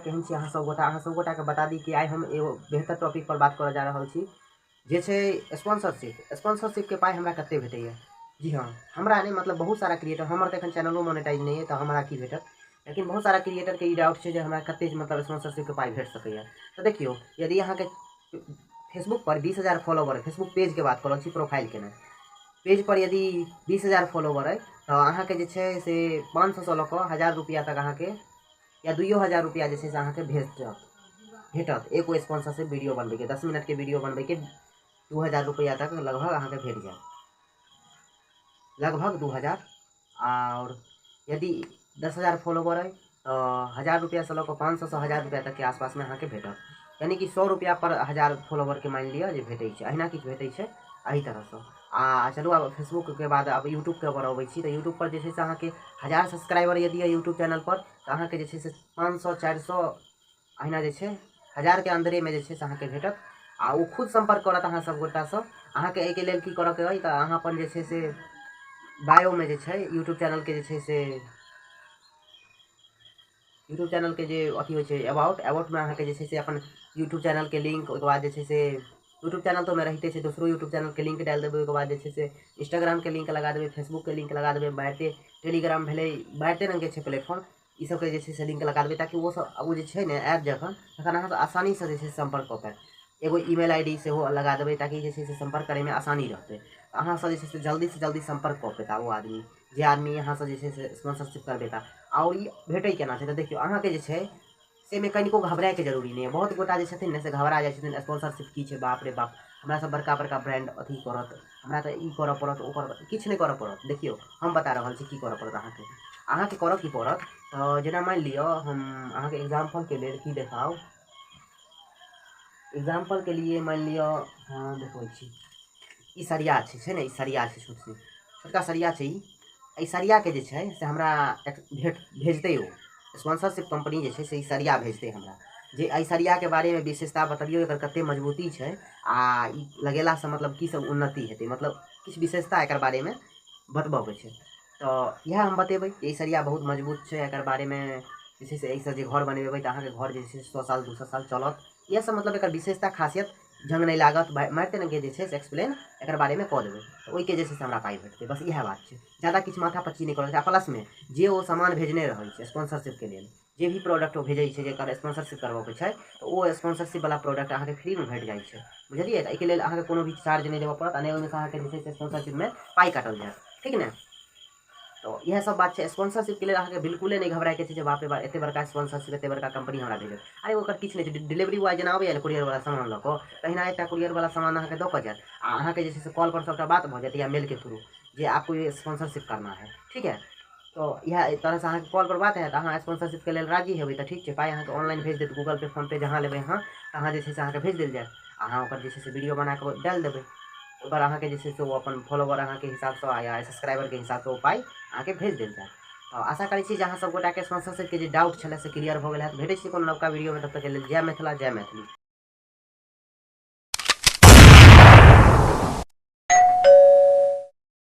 केहन छी अहाँ सब गोटा के बता दी कि आइ हम एगो बेहतर टॉपिक पर बात करऽ जा रहल छी, जे छै स्पॉन्सरशिप के पाइ हमरा कते भेटैया। जी हाँ, हमरा नहीं मतलब बहुत सारा क्रिएटर, हमर तऽ एखन चैनलो मोनेटाइज नहीं है तो हमरा की भेटत, लेकिन बहुत सारा क्रिएटर के ई डाउट छै जे हमरा कते मतलब स्पॉन्सरशिप के पाइ भेट सकैया। तो देखियो, यदि अहाँ के फेसबुक पर 20,000 फॉलोवर है, फेसबुक पेज के बात करल छी, प्रोफाइल के नहीं, पेज पर यदि 20,000 फॉलोवर है तो अहाँ के जे छै से 500 से लऽ कऽ 1000 रुपया तक अहाँ के या 2,000 रुपया जे छै से अहाँ के भेटत एगो स्पॉन्सरशिप वीडियो बनबे के, 10 मिनट के वीडियो बनबे के 2,000 रुपया तक लगभग अहाँ के भेट जाए, लगभग 2,000। और यदि 10,000 फॉलोवर है तो 1000 रुपया से लऽ कऽ 500 से 1000 रुपया तक के आसपास में अहाँ के भेटत, यानी कि 100 रुपया पर 1000 फॉलोवर के मान लिअ जे भेटै छै, अहिना किछु भेटै छै एही तरह से। आ चलू आब फेसबुक के बाद अब यूट्यूब के ऊपर अबै छी, तो यूट्यूब पर जे छै से अहाँ के 1000 सब्सक्राइबर यदि है यूट्यूब चैनल पर तो अहाँ के जे छै से 500 400 अहिना जे छै 1000 के अंदरे में जे छै से अहाँ के भेटत। आ ओ खुद संपर्क करत अहाँ सब गोटा से। अहाँ के एहिके लेल की करऽ के अइ, तो अहाँ अपन जे छै से बायो में जे छै यूट्यूब चैनल के जे छै से यूट्यूब चैनल के जे अथी होइ छै अबाउट में अहाँ के जे छै से अपन यूट्यूब चैनल के लिंक, ओहिके बाद जे छै से यूट्यूब चैनल तो में रहते छै, दोसरो यूट्यूब चैनल के लिंक डाल देबै, ओहिके बाद जे छै से इंस्टाग्राम के लिंक लगा देबै, फेसबुक के लिंक लगा देबै, बाइटे टेलीग्राम भेलै, बाइटे रंग के छै प्लेटफॉर्म, ई सब के जे छै से लिंक लगा देबै, ताकि वो सब वो जे छै ने ऐप जखन तखन अहाँ आसानी से जे छै संपर्क कऽ पाएत। एगो ईमेल आईडी सेहो लगा देबै ताकि जे छै से संपर्क करे में आसानी रहतै, अहाँ से जे छै से जल्दी संपर्क कऽ पेता वो आदमी, जे आदमी अहाँ से जे छै से स्पॉन्सरशिप करबेता। और ई भेटै केना छै तऽ देखियौ, अहाँ के जे छै से में कनिको घबराए के जरूरी नहीं है। बहुत गोटा जे छथिन ने से घबरा जाइ छथिन, स्पॉन्सरशिप की छै, बाप रे बाप हमरा सब बड़का बड़का ब्रांड अथी करत, हमरा तऽ ई करऽ पड़त ओ करऽ, किछु नहीं करऽ पड़त। देखियो हम बता रहल छी की करऽ पड़त अहाँ के करऽ की पड़त, जेना मान लिअ हम अहाँ के एग्जाम्पल के लेल की देखाउ, एग्जाम्पल के लिए मान लिअ हाँ देखबै छी, ई सरिया छै ने, ई सरिया छै छोटका सरिया छै, ई सरिया के जे छै से हमरा भेजतै ओ स्पॉन्सरशिप कंपनी जे छै से ई सरिया भेजतै हमरा, जे एहि सरिया के बारे में विशेषता बतबियौ, एकर कते मजबूती छै आ ई लगेला से मतलब की सब उन्नति हेतै, मतलब किछु विशेषता एकर बारे में बतबऽ के छै। तो इएह हम बतेबै, ई सरिया बहुत मजबूत छै, एकर बारे में जे छै से एहिसँ जे घर बनेबै तऽ अहाँ के घर जे छै 100 साल 200 साल चलत। इएह सब मतलब एकर विशेषता खासियत, जंग नहीं लागत, मारिते रंग जे छै से एक्सप्लेन एकर बारे में कऽ देबै, तऽ ओहिके जे छै से हमरा पाइ भेटतै, बस इएह बात छै, ज़्यादा किछु माथा पच्ची नहीं करऽ छै। प्लस में जे ओ सामान भेजने रहै छै स्पॉन्सरशिप के लेल, जे भी प्रोडक्ट ओ भेजै छै जेकर स्पॉन्सरशिप करबऽ के छै, तो ओ स्पॉन्सरशिप वाला प्रोडक्ट अहाँ के फ्री में भेट जाइ छै, बुझलिए। तऽ एहिके लेल अहाँ के कोनो भी चार्ज नहीं देबऽ पड़त, आ नहीं ओहिमे से अहाँ के जे छै से स्पॉन्सरशिप में पाइ काटल जायत, ठीक ने। तो यह सब बात है। स्पॉन्सरशिप के लिए अहाँ के बिल्कुले नहीं घबराए के छै, बाप रे बाप एते बड़का स्पॉन्सरशिप, एते बड़का कंपनी हमरा भेजत, अरे ओकर किछु नहीं छै। डिलीवरी बॉय जेना आबैया ने कुरियर वाला सामान लऽ कऽ, तहिना एकटा कुरियर वाला सामान अहाँ के दऽ कऽ जायत, आ अहाँ के जे छै से कॉल पर सबटा बात भऽ जायत या मेल के थ्रू, जे आपको ये स्पॉन्सरशिप करना है, ठीक है। तो यह तरह से अहाँ के कॉल पर बात है, अहाँ स्पॉन्सरशिप के लेल राजी हेबै तऽ ठीक छै, पाइ अहाँ के ऑनलाइन भेज देत, गूगल पे फोन पे जहाँ लेबै अहाँ, तहाँ जे छै से अहाँ के भेज देल जायत, अहाँ ओकर जे छै से वीडियो बना कऽ डालि देबै, ओकर अहाँ के जे छै से ओ अपन फॉलोवर अहाँ के हिसाब से या सब्सक्राइबर के हिसाब से ओ पाइ अहाँ के भेज देल जायत। तो आशा करै छी जे अहाँ सब गोटा के स्पॉन्सरशिप के जे डाउट छलै से क्लियर भऽ गेल हैत। भेटै छी कोनो नवका वीडियो में, तब तक के लेल जय मिथिला जय मैथिली।